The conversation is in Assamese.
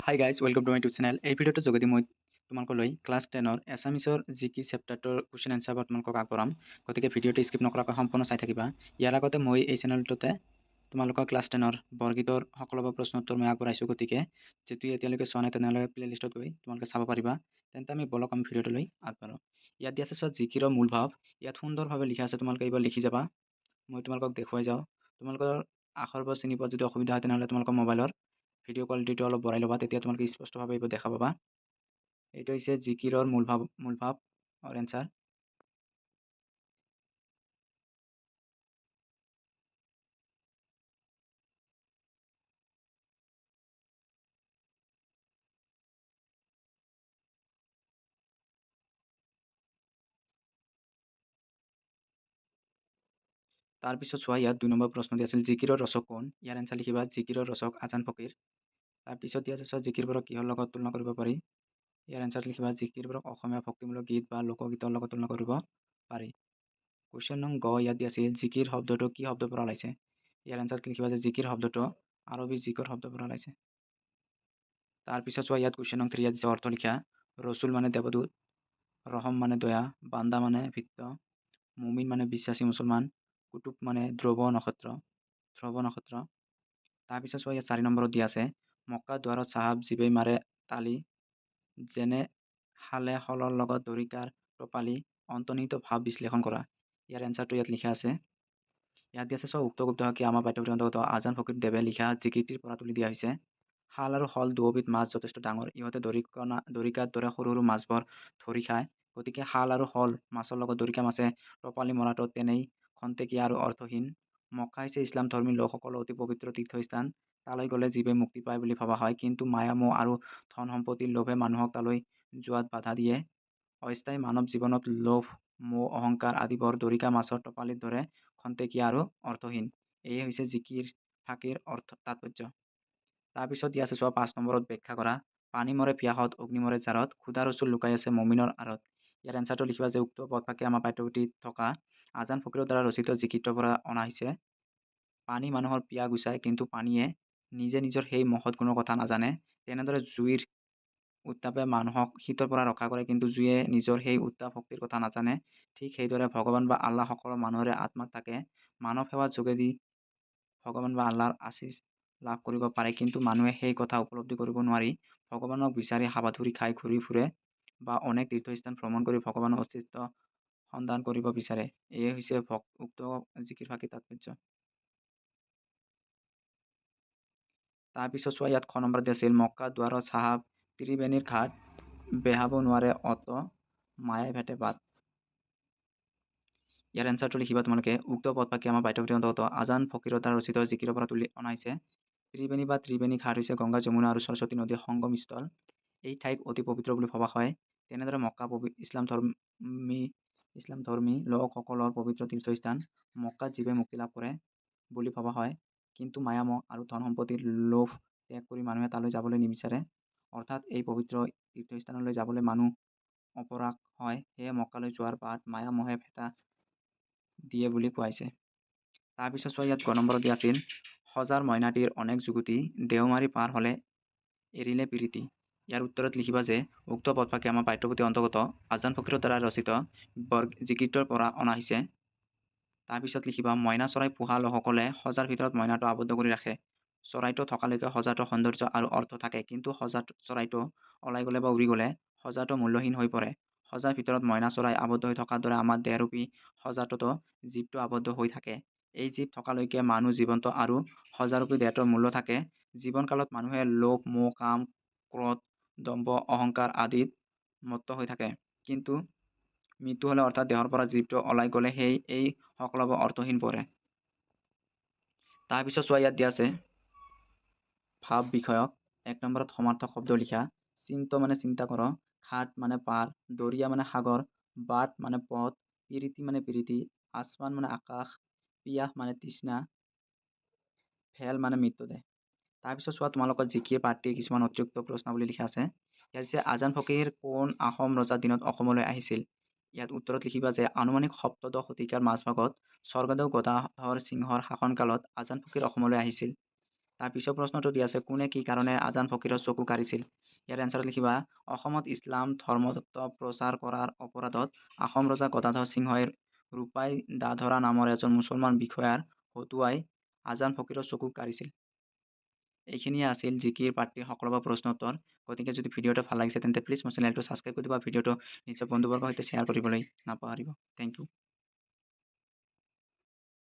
Hi guys welcome to my YouTube channel. এই ভিডিঅ'টোৰ যোগেদি মই তোমালোকলৈ ক্লাছ 10ৰ এছামিছৰ জিকি চেপ্টাৰটোৰ কুৱেশ্যন এনচাৰ তোমালোকক আগবঢ়াম। গতিকে ভিডিঅ'টো স্কিপ নকৰাকৈ সম্পূৰ্ণ চাই থাকিবা। ইয়াৰ আগতে মই এই চেনেলটোতে তোমালোকৰ ক্লাছ 10ৰ বৰগীতৰ সকলোবোৰ প্ৰশ্ন উত্তৰ মই আগবঢ়াইছোঁ। গতিকে যদি এতিয়ালৈকে চোৱা নাই তেনেহ'লে প্লেলিষ্টত গৈ তোমালোকে চাব পাৰিবা। তেন্তে আমি বলক আমি ভিডিঅ'টোলৈ আগবাঢ়ো। ইয়াত দিয়া আছে চোৱা জিকিৰৰ মূল ভাৱ। ইয়াত সুন্দৰভাৱে লিখা আছে, তোমালোকে এইবাৰ লিখি যাবা। মই তোমালোকক দেখুৱাই যাওঁ। তোমালোকৰ আখৰবোৰ চিনি পোৱাত যদি অসুবিধা হয় তেনেহ'লে তোমালোকৰ মোবাইলৰ ভিডিঅ' কোৱালিটিটো অলপ বঢ়াই ল'বা, তেতিয়া তোমালোকে স্পষ্টভাৱে এইবোৰ দেখা পাবা। এইটো হৈছে জিকিৰৰ মূল ভাৱ এনচাৰ। তাৰপিছত চোৱা, ইয়াত 2 নম্বৰ প্ৰশ্ন দিয়া আছিল জিকিৰৰ ৰচক কোন। ইয়াৰ এনচাৰ লিখিবা জিকিৰৰ ৰচক আজান ফকীৰ। তাৰপিছত দিয়া আছে চোৱা জিকিৰবোৰক কিহৰ লগত তুলনা কৰিব পাৰি। ইয়াৰ এনচাৰ লিখিবা জিকিৰবোৰক অসমীয়া ভক্তিমূলক গীত বা লোকগীতৰ লগত তুলনা কৰিব পাৰি। কুৱেশ্যন নং গ ইয়াত দিয়া আছিল জিকিৰ শব্দটো কি শব্দৰ পৰা ওলাইছে। ইয়াৰ এনচাৰ লিখিবা যে জিকিৰ শব্দটো আৰবী জিকৰ শব্দৰ পৰা ওলাইছে। তাৰপিছত চোৱা, ইয়াত কুৱেশ্যন নং 3 ইয়াত দিছে অৰ্থ লিখা। ৰচুল মানে দেৱদূত, ৰহম মানে দয়া, বান্দা মানে ভৃত্য, মুমিন মানে বিশ্বাসী মুছলমান, কুতুব মানে ধ্ৰুৱ নক্ষত্ৰ। তাৰপিছত চোৱা, ইয়াত 4 নম্বৰত দিয়া আছে মক্কা দুৱাৰত চাহাব জীবেই মাৰে তালি, যেনে হালে হলৰ লগত দৰিকাৰ টপালি, অন্তৰ্নিহিত ভাৱ বিশ্লেষণ কৰা। ইয়াৰ এনচাৰটো ইয়াত লিখা আছে। ইয়াত দিয়া আছে চোৱা, উক্ত গুপ্তসাক্ষী আমাৰ পাঠ্যপুথিৰ অন্তৰ্গত আজান ফকীৰ দেৱে লিখা জিকিৰটিৰ পৰা তুলি দিয়া হৈছে। শাল আৰু শল দুয়োবিধ মাছ যথেষ্ট ডাঙৰ, ইহঁতে দৰিকাৰ দৰে সৰু সৰু মাছবোৰ ধৰি খায়। গতিকে শাল আৰু শল মাছৰ লগত দৰিকা মাছে টপালি মৰাটো তেনেই খন্তেকীয়া আৰু অৰ্থহীন। মক্কা হৈছে ইছলাম ধৰ্মী লোকসকলৰ অতি পবিত্ৰ তীৰ্থস্থান। তালৈ গ'লে জীৱে মুক্তি পায় বুলি ভবা হয়, কিন্তু মায়া মোহ আৰু ধন সম্পত্তিৰ লোভে মানুহক তালৈ যোৱাত বাধা দিয়ে। অস্থায়ী মানৱ জীৱনত লোভ মোহ অহংকাৰ আদিবোৰ দৰিকা মাছৰ টপালিৰ দৰে খন্তেকীয়া আৰু অৰ্থহীন। এয়ে হৈছে জিকিৰ ফাঁকিৰ তাৎপৰ্য। তাৰপিছত দিয়া আছে চোৱা 5 নম্বৰত ব্যাখ্যা কৰা। পানী মৰে পিয়াহত অগ্নি মৰে জাৰত, ক্ষুধা ৰচুল লুকাই আছে মমিনৰ আঁৰত। ইয়াৰ এনচাৰটো লিখিবা যে উক্ত পদফাঁকি আমাৰ পাঠ্যপুথিত থকা আজান ফকীৰৰ দ্বাৰা ৰচিত জিকিৰটোৰ পৰা অনা হৈছে। পানী মানুহৰ পিয়াহ গুচায়, কিন্তু পানীয়ে নিজে নিজৰ সেই মহৎ গুণৰ কথা নাজানে। তেনেদৰে জুইৰ উত্তাপে মানুহক শীতৰ পৰা ৰক্ষা কৰে, কিন্তু জুয়ে নিজৰ সেই উত্তাপ শক্তিৰ কথা নাজানে। ঠিক সেইদৰে ভগৱান বা আল্লাহ সকলো মানুহৰে আত্মাত থাকে। মানৱ সেৱাৰ যোগেদি ভগৱান বা আল্লাহৰ আশীষ লাভ কৰিব পাৰে, কিন্তু মানুহে সেই কথা উপলব্ধি কৰিব নোৱাৰি ভগৱানক বিচাৰি হাবাথুৰি খাই ঘূৰি ফুৰে বা অনেক তীৰ্থস্থান ভ্ৰমণ কৰি ভগৱানৰ অস্তিত্ব সন্ধান কৰিব বিচাৰে। এয়ে হৈছে উক্ত জিকিৰ ফাঁকিৰ তাৎপৰ্য। তাৰপিছত চোৱা, ইয়াত খ নম্বৰত আছিল মক্কা দুৱাৰত চাহাব ত্ৰিবেণীৰ ঘাট, বেহাব নোৱাৰে অত মায়াই ভেটে বাট। ইয়াৰ এনচাৰটো লিখিবা তোমালোকে উক্ত পদফাঁকি আমাৰ পাঠ্যপুথিৰ অন্তৰ্গত আজান ফকীৰৰ দ্বাৰা ৰচিত জিকিৰৰ পৰা তুলি অনা হৈছে। ত্ৰিবেণী বা ত্ৰিবেণী ঘাট হৈছে গংগা যমুনা আৰু সৰস্বতী নদীৰ সংগমস্থল। এই ঠাইক অতি পবিত্ৰ বুলি ভবা হয়। তেনেদৰে মক্কা ইছলাম ধৰ্মী লোকসকলৰ পবিত্ৰ তীৰ্থস্থান। মক্কাত জীৱে মুক্তি লাভ কৰে বুলি ভবা হয়, কিন্তু মায়ামোহ আৰু ধন সম্পত্তিৰ লোভ ত্যাগ কৰি মানুহে তালৈ যাবলৈ নিবিচাৰে। অৰ্থাৎ এই পবিত্ৰ তীৰ্থস্থানলৈ যাবলৈ মানুহ অপৰাগ হয়। সেয়ে মক্কালৈ যোৱাৰ বাট মায়ামোহে ভেটা দিয়ে বুলি কোৱাইছে। তাৰপিছত চোৱা, ইয়াত গ নম্বৰত দিয়া আছিল সজাৰ মইনাটিৰ অনেক যুগুতি, দেওমাৰি পাৰ হ'লে এৰিলে প্ৰীতি। ইয়াৰ উত্তৰত লিখিবা যে উক্ত পদফাঁকি আমাৰ পাঠ্যপুথিৰ অন্তৰ্গত আজান ফকীৰৰ দ্বাৰা ৰচিত জিকিৰটোৰ পৰা অনা হৈছে। তাৰপিছত লিখিবা মইনা চৰাই পোহা লোকসকলে সজাৰ ভিতৰত মইনাটো আবদ্ধ কৰি ৰাখে। চৰাইটো থকালৈকে সজাটোৰ সৌন্দৰ্য আৰু অৰ্থ থাকে, কিন্তু চৰাইটো ওলাই গ'লে বা উৰি গ'লে সজাটো মূল্যহীন হৈ পৰে। সজাৰ ভিতৰত মইনা চৰাই আবদ্ধ হৈ থকাৰ দৰে আমাৰ দেহৰূপী সজাটোতো জীৱটো আবদ্ধ হৈ থাকে। এই জীৱ থকালৈকে মানুহ জীৱন্ত আৰু সজাৰূপী দেহটোৰ মূল্য থাকে। জীৱনকালত মানুহে লোভ মোহ কাম ক্ৰোধ দম্ভ অহংকাৰ আদিত মত্ত হৈ থাকে, কিন্তু মৃত্যু হ'লে অৰ্থাৎ দেহৰ পৰা জীৱটো ওলাই গ'লে এই সকলোবোৰ অৰ্থহীন পৰে। তাৰপিছত চোৱা, ইয়াত দিয়া আছে ভাৱ বিষয়ক। 1 নম্বৰত সমাৰ্থক শব্দ লিখা। চিন্ত মানে চিন্তা কৰ, ঘাট মানে পাৰ, দৰিয়া মানে সাগৰ, বাট মানে পথ, প্ৰীতি মানে প্ৰীতি, আসমান মানে আকাশ, পিয়াহ মানে তৃষ্ণা, ভেল মানে মৃত্যুদেহ। তাৰপিছত চোৱা, তোমালোকৰ জিকিৰ পাঠটিৰ কিছুমান অতিৰিক্ত প্ৰশ্নাৱলী লিখা আছে। ইয়াত হৈছে আজান ফকীৰ কোন আহোম ৰজাৰ দিনত অসমলৈ আহিছিল। ইয়াত উত্তৰত লিখিবা যে আনুমানিক সপ্তদশ শতিকাৰ মাজভাগত স্বৰ্গদেউ গদাধৰ সিংহৰ শাসনকালত আজান ফকীৰ অসমলৈ আহিছিল। তাৰ পিছৰ প্ৰশ্নটো দি আছে, কোনে কি কাৰণে আজান ফকীৰৰ চকু কাঢ়িছিল? ইয়াৰ এনচাৰত লিখিবা, অসমত ইছলাম ধৰ্মতত্ব প্ৰচাৰ কৰাৰ অপৰাধত আহোম ৰজা গদাধৰ সিংহই ৰূপাই দাধৰা নামৰ এজন মুছলমান বিষয়াৰ হতুৱাই আজান ফকীৰৰ চকু কাঢ়িছিল। এইখিনিয়ে আছিল জিকিৰ পাঠটিৰ সকলোবোৰ প্ৰশ্ন উত্তৰ। গতিকে যদি ভিডিঅ'টো ভাল লাগিছে তেন্তে প্লিজ মোৰ চেনেলটো ছাবস্ক্ৰাইব কৰি দিব, ভিডিঅ'টো নিজৰ বন্ধুবৰ্গৰ সৈতে শ্বেয়াৰ কৰিবলৈ নাপাহৰিব। Thank U.